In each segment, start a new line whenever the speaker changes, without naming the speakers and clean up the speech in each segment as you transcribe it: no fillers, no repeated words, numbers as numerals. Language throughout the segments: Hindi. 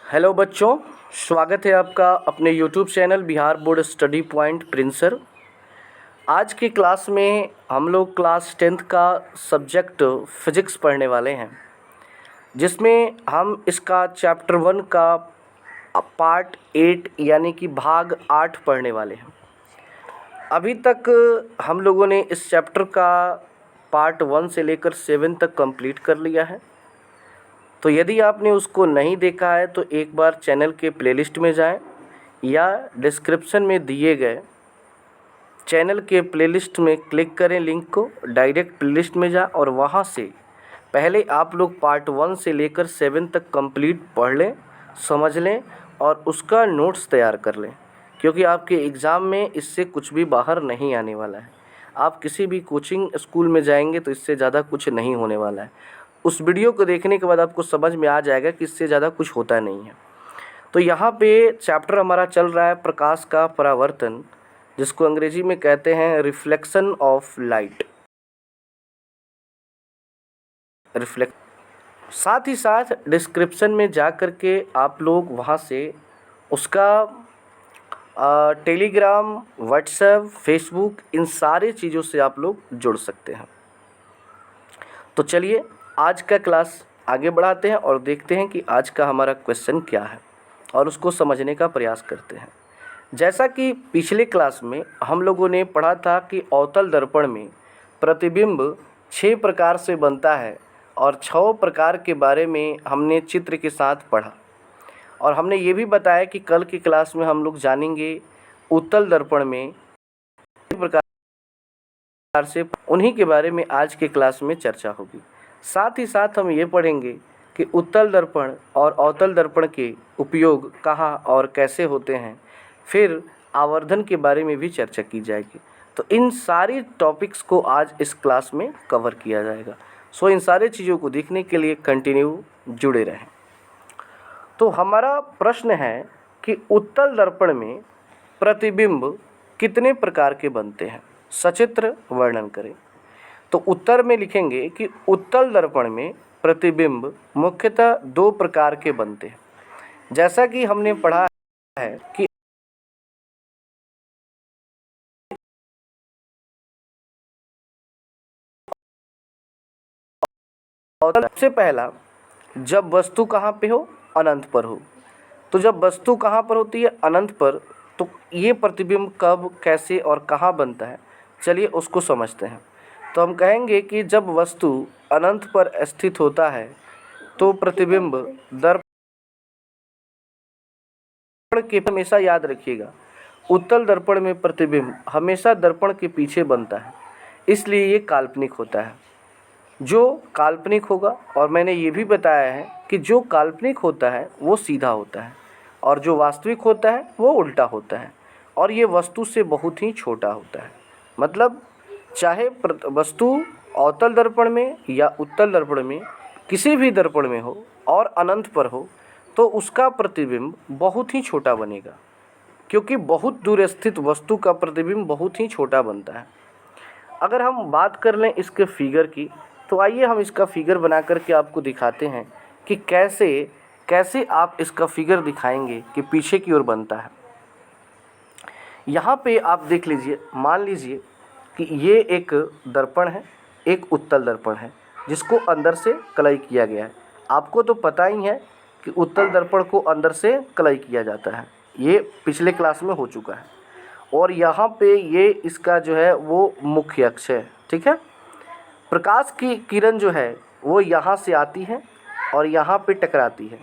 हेलो बच्चों, स्वागत है आपका अपने YouTube channel Bihar board study point प्रिंसर। आज की क्लास में हम लोग क्लास 10th का सब्जेक्ट फिज़िक्स पढ़ने वाले हैं, जिसमें हम इसका चैप्टर 1 का पार्ट 8 यानी कि भाग 8 पढ़ने वाले हैं। अभी तक हम लोगों ने इस चैप्टर का पार्ट 1 से लेकर 7 तक कंप्लीट कर लिया है। तो यदि आपने उसको नहीं देखा है तो एक बार चैनल के प्लेलिस्ट में जाएं या डिस्क्रिप्शन में दिए गए चैनल के प्लेलिस्ट में क्लिक करें, लिंक को डायरेक्ट प्लेलिस्ट में जाएं और वहां से पहले आप लोग पार्ट 1 से लेकर 7 तक कंप्लीट पढ़ लें, समझ लें और उसका नोट्स तैयार कर लें, क्योंकि आपके एग्ज़ाम में इससे कुछ भी बाहर नहीं आने वाला है। आप किसी भी कोचिंग स्कूल में जाएंगे तो इससे ज़्यादा कुछ नहीं होने वाला है। उस वीडियो को देखने के बाद आपको समझ में आ जाएगा कि इससे ज़्यादा कुछ होता नहीं है। तो यहाँ पे चैप्टर हमारा चल रहा है प्रकाश का परावर्तन, जिसको अंग्रेजी में कहते हैं रिफ्लेक्शन ऑफ लाइट। साथ ही साथ डिस्क्रिप्शन में जा कर के आप लोग वहाँ से उसका टेलीग्राम, व्हाट्सएप, फेसबुक, इन सारे चीज़ों से आप लोग जुड़ सकते हैं। तो चलिए आज का क्लास आगे बढ़ाते हैं और देखते हैं कि आज का हमारा क्वेश्चन क्या है और उसको समझने का प्रयास करते हैं। जैसा कि पिछले क्लास में हम लोगों ने पढ़ा था कि अवतल दर्पण में प्रतिबिंब 6 प्रकार से बनता है और 6 प्रकार के बारे में हमने चित्र के साथ पढ़ा और हमने ये भी बताया कि कल की क्लास में हम लोग जानेंगे उत्तल दर्पण में प्रकार से, उन्हीं के बारे में आज के क्लास में चर्चा होगी। साथ ही साथ हम ये पढ़ेंगे कि उत्तल दर्पण और अवतल दर्पण के उपयोग कहाँ और कैसे होते हैं। फिर आवर्धन के बारे में भी चर्चा की जाएगी। तो इन सारी टॉपिक्स को आज इस क्लास में कवर किया जाएगा। सो इन सारे चीज़ों को देखने के लिए कंटिन्यू जुड़े रहें। तो हमारा प्रश्न है कि उत्तल दर्पण में प्रतिबिंब कितने प्रकार के बनते हैं, सचित्र वर्णन करें। तो उत्तर में लिखेंगे कि उत्तल दर्पण में प्रतिबिंब मुख्यतः 2 प्रकार के बनते हैं। जैसा कि हमने पढ़ा है कि सबसे पहला, जब वस्तु कहाँ पे हो, अनंत पर हो। तो जब वस्तु कहाँ पर होती है, अनंत पर, तो ये प्रतिबिंब कब, कैसे और कहाँ बनता है, चलिए उसको समझते हैं। तो हम कहेंगे कि जब वस्तु अनंत पर स्थित होता है तो प्रतिबिंब दर्पण के, हमेशा याद रखिएगा, उत्तल दर्पण में प्रतिबिंब हमेशा दर्पण के पीछे बनता है, इसलिए ये काल्पनिक होता है। जो काल्पनिक होगा, और मैंने ये भी बताया है कि जो काल्पनिक होता है वो सीधा होता है और जो वास्तविक होता है वो उल्टा होता है, और ये वस्तु से बहुत ही छोटा होता है। मतलब चाहे वस्तु अवतल दर्पण में या उत्तल दर्पण में, किसी भी दर्पण में हो और अनंत पर हो, तो उसका प्रतिबिंब बहुत ही छोटा बनेगा, क्योंकि बहुत दूर स्थित वस्तु का प्रतिबिंब बहुत ही छोटा बनता है। अगर हम बात कर लें इसके फिगर की, तो आइए हम इसका फिगर बना करके आपको दिखाते हैं कि कैसे कैसे आप इसका फिगर दिखाएंगे कि पीछे की ओर बनता है। यहाँ पे आप देख लीजिए, मान लीजिए कि ये एक दर्पण है, एक उत्तल दर्पण है, जिसको अंदर से कलई किया गया है। आपको तो पता ही है कि उत्तल दर्पण को अंदर से कलई किया जाता है, ये पिछले क्लास में हो चुका है। और यहाँ पे ये इसका जो है वो मुख्य अक्ष है, ठीक है। प्रकाश की किरण जो है वो यहाँ से आती है और यहाँ पे टकराती है।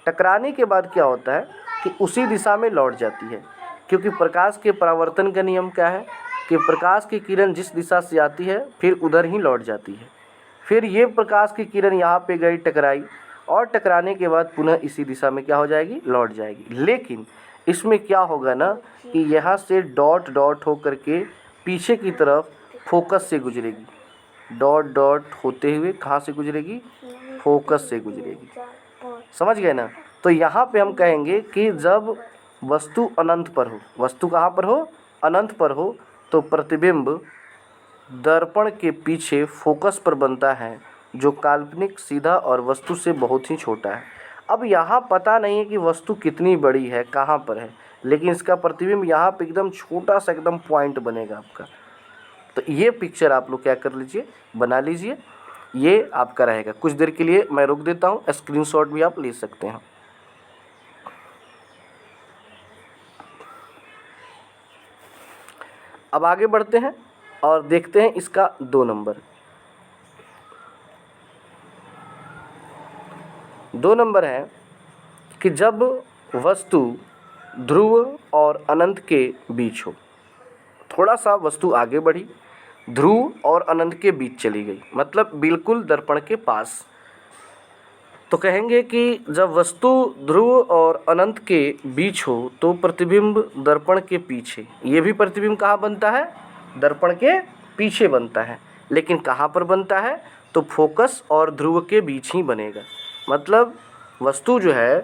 टकराने के बाद क्या होता है कि उसी दिशा में लौट जाती है, क्योंकि प्रकाश के परावर्तन का नियम क्या है कि प्रकाश की किरण जिस दिशा से आती है फिर उधर ही लौट जाती है। फिर ये प्रकाश की किरण यहाँ पे गई, टकराई, और टकराने के बाद पुनः इसी दिशा में क्या हो जाएगी, लौट जाएगी। लेकिन इसमें क्या होगा ना कि यहाँ से डॉट डॉट हो करके पीछे की तरफ फोकस से गुजरेगी। डॉट डॉट होते हुए कहाँ से गुजरेगी, फोकस से गुजरेगी। समझ गए ना। तो यहाँ पे हम कहेंगे कि जब वस्तु अनंत पर हो, वस्तु कहाँ पर हो, अनंत पर हो, तो प्रतिबिंब दर्पण के पीछे फोकस पर बनता है, जो काल्पनिक, सीधा और वस्तु से बहुत ही छोटा है। अब यहाँ पता नहीं है कि वस्तु कितनी बड़ी है, कहाँ पर है, लेकिन इसका प्रतिबिंब यहाँ पे एकदम छोटा सा एकदम पॉइंट बनेगा आपका। तो ये पिक्चर आप लोग क्या कर लीजिए, बना लीजिए, ये आपका रहेगा। कुछ देर के लिए मैं रोक देता हूँ, स्क्रीनशॉट भी आप ले सकते हैं। अब आगे बढ़ते हैं और देखते हैं इसका 2 नंबर। 2 नंबर है कि जब वस्तु ध्रुव और अनंत के बीच हो। थोड़ा सा वस्तु आगे बढ़ी, ध्रुव और अनंत के बीच चली गई, मतलब बिल्कुल दर्पण के पास। तो कहेंगे कि जब वस्तु ध्रुव और अनंत के बीच हो तो प्रतिबिंब दर्पण के पीछे। ये भी प्रतिबिंब कहाँ बनता है, दर्पण के पीछे बनता है, लेकिन कहाँ पर बनता है, तो फोकस और ध्रुव के बीच ही बनेगा। मतलब वस्तु जो है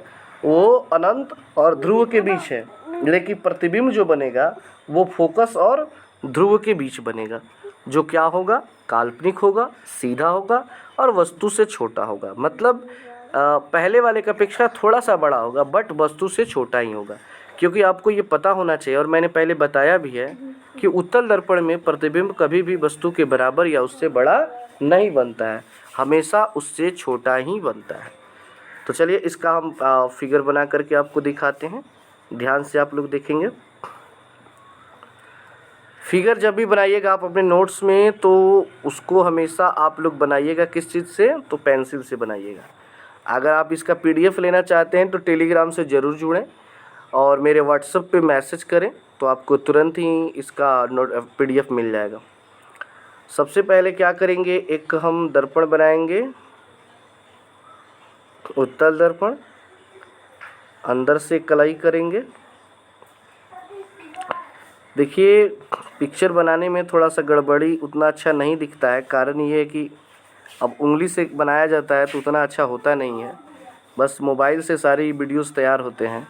वो अनंत और ध्रुव के बीच है, लेकिन प्रतिबिंब जो बनेगा वो फोकस और ध्रुव के बीच बनेगा, जो क्या होगा, काल्पनिक होगा, सीधा होगा और वस्तु से छोटा होगा। मतलब पहले वाले की अपेक्षा थोड़ा सा बड़ा होगा, बट वस्तु से छोटा ही होगा। क्योंकि आपको ये पता होना चाहिए, और मैंने पहले बताया भी है कि उत्तल दर्पण में प्रतिबिंब कभी भी वस्तु के बराबर या उससे बड़ा नहीं बनता है, हमेशा उससे छोटा ही बनता है। तो चलिए इसका हम फिगर बना करके आपको दिखाते हैं, ध्यान से आप लोग देखेंगे। फिगर जब भी बनाइएगा आप अपने नोट्स में, तो उसको हमेशा आप लोग बनाइएगा किस चीज़ से, तो पेंसिल से बनाइएगा। अगर आप इसका पीडीएफ लेना चाहते हैं तो टेलीग्राम से ज़रूर जुड़ें और मेरे व्हाट्सएप पे मैसेज करें, तो आपको तुरंत ही इसका पीडीएफ मिल जाएगा। सबसे पहले क्या करेंगे, एक हम दर्पण बनाएंगे, उत्तल दर्पण, अंदर से कलाई करेंगे। देखिए पिक्चर बनाने में थोड़ा सा गड़बड़ी, उतना अच्छा नहीं दिखता है। कारण ये है कि अब उंगली से बनाया जाता है तो उतना अच्छा होता नहीं है। बस मोबाइल से सारी वीडियोस तैयार होते हैं,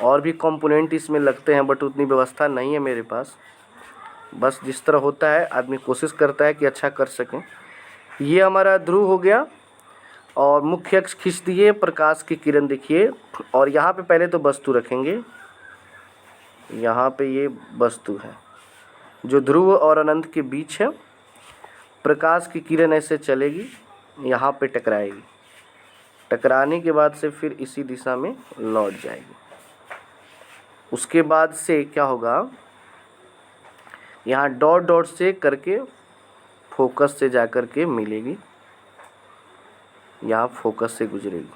और भी कंपोनेंट इसमें लगते हैं, बट उतनी व्यवस्था नहीं है मेरे पास। बस जिस तरह होता है आदमी कोशिश करता है कि अच्छा कर सकें। ये हमारा ध्रुव हो गया, और मुख्य अक्ष खींच दिए, प्रकाश की किरण देखिए, और यहाँ पे पहले तो वस्तु रखेंगे। यहाँ पे ये वस्तु है जो ध्रुव और अनंत के बीच है। प्रकाश की किरण ऐसे चलेगी, यहाँ पे टकराएगी, टकराने के बाद से फिर इसी दिशा में लौट जाएगी। उसके बाद से क्या होगा, यहाँ डॉट डॉट से करके फोकस से जा कर के मिलेगी, यहाँ फोकस से गुजरेगी।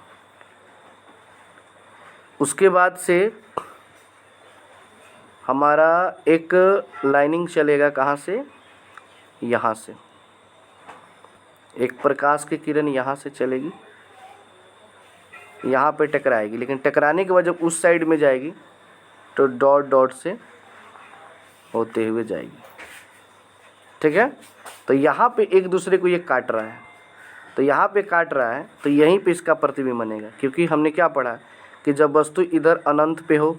उसके बाद से हमारा एक लाइनिंग चलेगा, कहाँ से, यहाँ से एक प्रकाश की किरण यहाँ से चलेगी, यहाँ पे टकराएगी, लेकिन टकराने के बाद जब उस साइड में जाएगी तो डॉट डॉट से होते हुए जाएगी। ठीक है, तो यहाँ पे एक दूसरे को ये काट रहा है, तो यहाँ पे काट रहा है, तो यहीं पे इसका प्रतिबिंब बनेगा। क्योंकि हमने क्या पढ़ा कि जब वस्तु इधर अनंत पे हो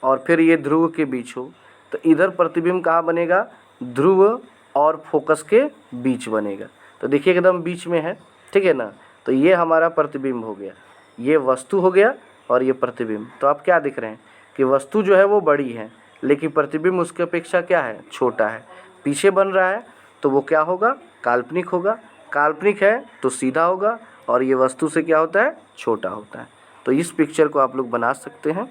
और फिर ये ध्रुव के बीच हो, तो इधर प्रतिबिंब कहाँ बनेगा, ध्रुव और फोकस के बीच बनेगा। तो देखिए एकदम बीच में है, ठीक है ना। तो ये हमारा प्रतिबिंब हो गया, ये वस्तु हो गया और ये प्रतिबिंब। तो आप क्या दिख रहे हैं कि वस्तु जो है वो बड़ी है, लेकिन प्रतिबिंब उसके अपेक्षा क्या है, छोटा है, पीछे बन रहा है। तो वो क्या होगा, काल्पनिक होगा। काल्पनिक है तो सीधा होगा, और ये वस्तु से क्या होता है, छोटा होता है। तो इस पिक्चर को आप लोग बना सकते हैं।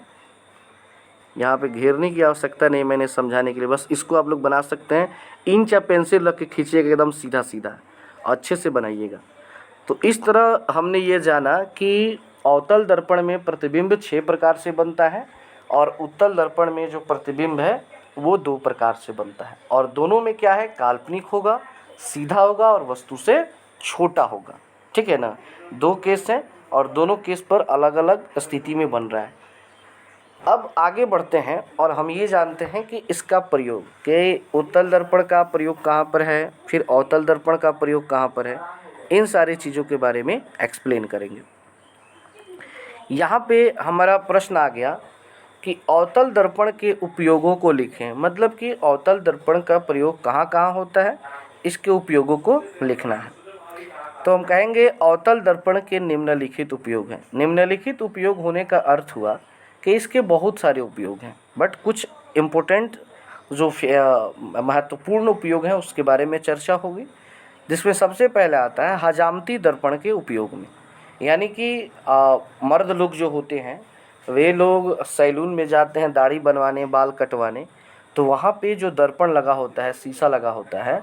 यहाँ पे घेरने की आवश्यकता नहीं, मैंने समझाने के लिए, बस इसको आप लोग बना सकते हैं। इंच या पेंसिल रख के खींचिएगा, एकदम सीधा सीधा अच्छे से बनाइएगा। तो इस तरह हमने ये जाना कि अवतल दर्पण में प्रतिबिंब 6 प्रकार से बनता है, और उत्तल दर्पण में जो प्रतिबिंब है वो 2 प्रकार से बनता है। और दोनों में क्या है, काल्पनिक होगा, सीधा होगा और वस्तु से छोटा होगा। ठीक है ना, 2 केस हैं और दोनों केस पर अलग अलग स्थिति में बन रहा है। अब आगे बढ़ते हैं और हम ये जानते हैं कि इसका प्रयोग, कि उत्तल दर्पण का प्रयोग कहाँ पर है, फिर अवतल दर्पण का प्रयोग कहाँ पर है, इन सारी चीज़ों के बारे में एक्सप्लेन करेंगे। यहाँ पे हमारा प्रश्न आ गया कि अवतल दर्पण के उपयोगों को लिखें। मतलब कि अवतल दर्पण का प्रयोग कहाँ कहाँ होता है, इसके उपयोगों को लिखना है। तो हम कहेंगे अवतल दर्पण के निम्नलिखित उपयोग हैं। निम्नलिखित उपयोग होने का अर्थ हुआ कि इसके बहुत सारे उपयोग हैं, बट कुछ इम्पोर्टेंट जो महत्वपूर्ण उपयोग हैं उसके बारे में चर्चा होगी, जिसमें सबसे पहले आता है हजामती दर्पण के उपयोग में। यानी कि मर्द लोग जो होते हैं वे लोग सैलून में जाते हैं दाढ़ी बनवाने, बाल कटवाने, तो वहाँ पे जो दर्पण लगा होता है, शीशा लगा होता है,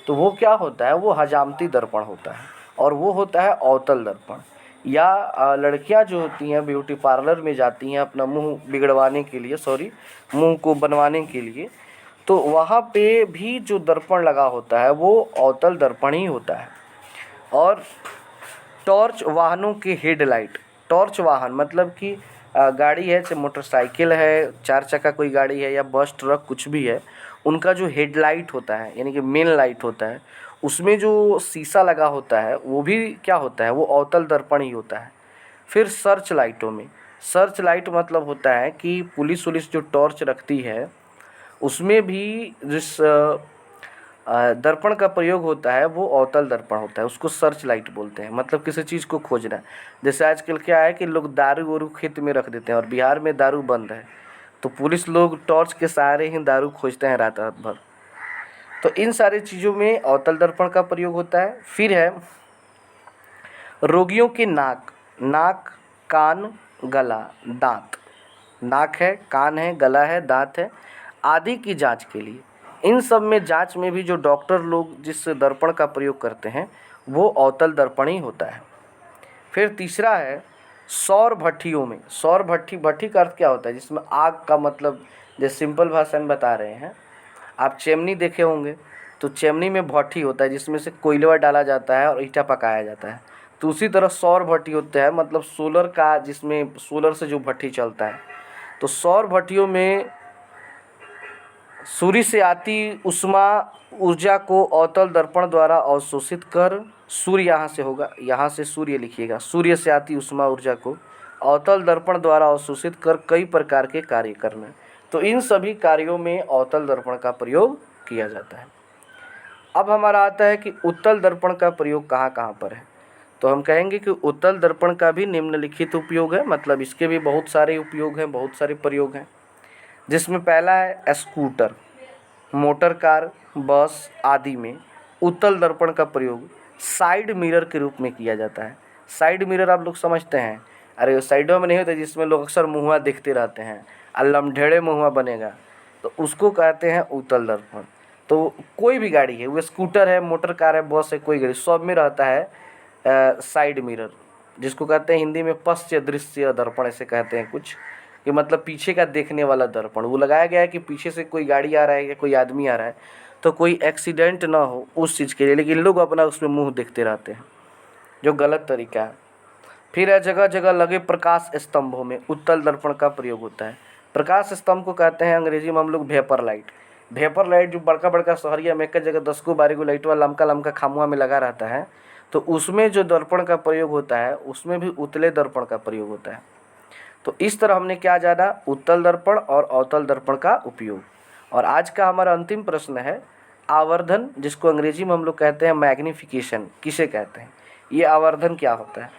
तो वो क्या होता है, वो हजामती दर्पण होता है और वो होता है अवतल दर्पण। या लड़कियां जो होती हैं ब्यूटी पार्लर में जाती हैं अपना मुंह बिगड़वाने के लिए, मुंह को बनवाने के लिए, तो वहाँ पे भी जो दर्पण लगा होता है वो अवतल दर्पण ही होता है। और टॉर्च वाहनों के हेडलाइट, टॉर्च वाहन मतलब कि गाड़ी है, चाहे मोटरसाइकिल है, 4 चक्का कोई गाड़ी है या बस ट्रक कुछ भी है, उनका जो हेडलाइट होता है यानी कि मेन लाइट होता है, उसमें जो शीशा लगा होता है वो भी क्या होता है, वो अवतल दर्पण ही होता है। फिर सर्च लाइटों में, सर्च लाइट मतलब होता है कि पुलिस जो टॉर्च रखती है उसमें भी जिस दर्पण का प्रयोग होता है वो अवतल दर्पण होता है, उसको सर्च लाइट बोलते हैं। मतलब किसी चीज़ को खोजना, जैसे आजकल क्या है कि लोग दारू वारू खेत में रख देते हैं और बिहार में दारू बंद है, तो पुलिस लोग टॉर्च के सहारे ही दारू खोजते हैं रात रात भर। तो इन सारी चीज़ों में अवतल दर्पण का प्रयोग होता है। फिर है रोगियों के नाक, नाक, कान, गला, दांत, नाक है, कान है, गला है, दांत है आदि की जांच के लिए। इन सब में जांच में भी जो डॉक्टर लोग जिस दर्पण का प्रयोग करते हैं वो अवतल दर्पण ही होता है। फिर तीसरा है सौर भट्ठियों में, सौर भट्ठी, भट्ठी का अर्थ क्या होता है, जिसमें आग का मतलब, जैसे सिंपल भाषा में बता रहे हैं, आप चिमनी देखे होंगे तो चिमनी में भट्ठी होता है जिसमें से कोयला डाला जाता है और ईंटा पकाया जाता है। तो उसी तरह सौर भट्ठी होता है मतलब सोलर का, जिसमें सोलर से जो भट्ठी चलता है। तो सौर भट्टियों में सूर्य से आती उष्मा ऊर्जा को अवतल दर्पण द्वारा अवशोषित कर, सूर्य यहाँ से होगा, यहाँ से सूर्य लिखिएगा, सूर्य से आती उष्मा ऊर्जा को अवतल दर्पण द्वारा अवशोषित कर कई प्रकार के कार्य करना। तो इन सभी कार्यों में अवतल दर्पण का प्रयोग किया जाता है। अब हमारा आता है कि उत्तल दर्पण का प्रयोग कहाँ कहाँ पर है। तो हम कहेंगे कि उत्तल दर्पण का भी निम्नलिखित उपयोग है, मतलब इसके भी बहुत सारे उपयोग हैं, बहुत सारे प्रयोग हैं, जिसमें पहला है स्कूटर, मोटर कार, बस आदि में उत्तल दर्पण का प्रयोग साइड मिरर के रूप में किया जाता है। साइड मिरर आप लोग समझते हैं, अरे वो साइडों में नहीं होता जिसमें लोग अक्सर मुँह देखते रहते हैं, लमढेड़े मुँह बनेगा, तो उसको कहते हैं उत्तल दर्पण। तो कोई भी गाड़ी है, वो स्कूटर है, मोटर कार है, बस है, कोई गाड़ी, सब में रहता है साइड मिरर, जिसको कहते हैं हिंदी में पश्च दृश्य दर्पण ऐसे कहते हैं कुछ, कि मतलब पीछे का देखने वाला दर्पण। वो लगाया गया है कि पीछे से कोई गाड़ी आ रहा है या कोई आदमी आ रहा है तो कोई एक्सीडेंट ना हो उस चीज़ के लिए, लेकिन लोग अपना उसमें मुंह देखते रहते हैं, जो गलत तरीका है। फिर है जगह जगह लगे प्रकाश स्तंभों में उत्तल दर्पण का प्रयोग होता है। प्रकाश स्तंभ को कहते हैं अंग्रेजी में हम लोग वेपर लाइट। वेपर लाइट जो बड़का बड़का शहरिया में एक जगह 10 को 12 को लाइट वाला लमका लमका खामुआ में लगा रहता है, तो उसमें जो दर्पण का प्रयोग होता है उसमें भी उत्तले दर्पण का प्रयोग होता है। तो इस तरह हमने क्या जाना, उत्तल दर्पण और अवतल दर्पण का उपयोग। और आज का हमारा अंतिम प्रश्न है आवर्धन, जिसको अंग्रेजी में हम लोग कहते हैं मैग्निफिकेशन, किसे कहते हैं, ये आवर्धन क्या होता है।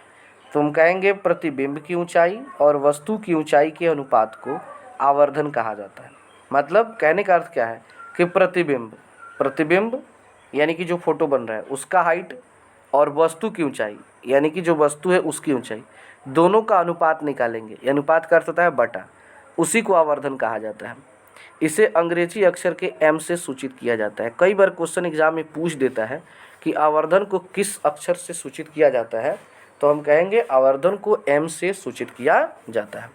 तो हम कहेंगे प्रतिबिंब की ऊंचाई और वस्तु की ऊंचाई के अनुपात को आवर्धन कहा जाता है। मतलब कहने का अर्थ क्या है कि प्रतिबिंब यानी कि जो फोटो बन रहा है उसका हाइट और वस्तु की ऊंचाई यानी कि जो वस्तु है उसकी ऊंचाई, दोनों का अनुपात निकालेंगे। ये अनुपात का अर्थ होता है बटा, उसी को आवर्धन कहा जाता है। इसे अंग्रेजी अक्षर के m से सूचित किया जाता है। कई बार क्वेश्चन एग्जाम में पूछ देता है कि आवर्धन को किस अक्षर से सूचित किया जाता है, तो हम कहेंगे आवर्धन को m से सूचित किया जाता है।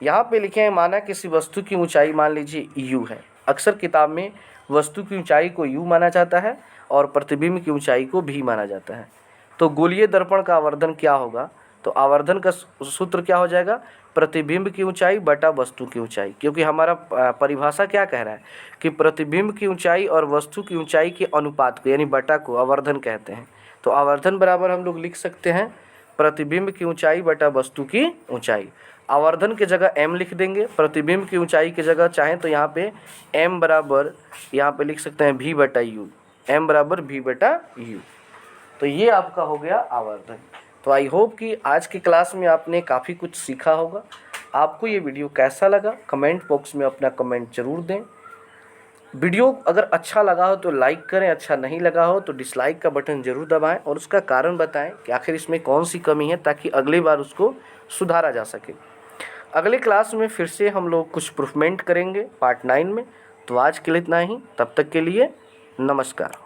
यहाँ पे लिखे हैं माना किसी वस्तु की ऊंचाई मान लीजिए u है। अक्सर किताब में वस्तु की ऊंचाई को u माना जाता है और प्रतिबिंब की ऊंचाई को v माना जाता है। तो गोलीय दर्पण का आवर्धन क्या होगा, तो आवर्धन का सूत्र क्या हो जाएगा, प्रतिबिंब की ऊंचाई बटा वस्तु की ऊंचाई, क्योंकि हमारा परिभाषा क्या कह रहा है कि प्रतिबिंब की ऊंचाई और वस्तु की ऊंचाई के अनुपात को यानी बटा को आवर्धन कहते हैं। तो आवर्धन बराबर हम लोग लिख सकते हैं प्रतिबिंब की ऊंचाई बटा वस्तु की ऊंचाई। आवर्धन के जगह m लिख देंगे, प्रतिबिंब की ऊंचाई की जगह चाहें तो यहाँ पे m बराबर यहाँ पे लिख सकते हैं v बटा u, m बराबर v बटा u। तो ये आपका हो गया आवर्धन। तो आई होप कि आज की क्लास में आपने काफ़ी कुछ सीखा होगा। आपको ये वीडियो कैसा लगा कमेंट बॉक्स में अपना कमेंट ज़रूर दें। वीडियो अगर अच्छा लगा हो तो लाइक करें, अच्छा नहीं लगा हो तो डिसलाइक का बटन ज़रूर दबाएं और उसका कारण बताएं कि आखिर इसमें कौन सी कमी है, ताकि अगली बार उसको सुधारा जा सके। अगले क्लास में फिर से हम लोग कुछ इम्प्रूवमेंट करेंगे पार्ट 9 में। तो आज के लिए इतना ही, तब तक के लिए नमस्कार।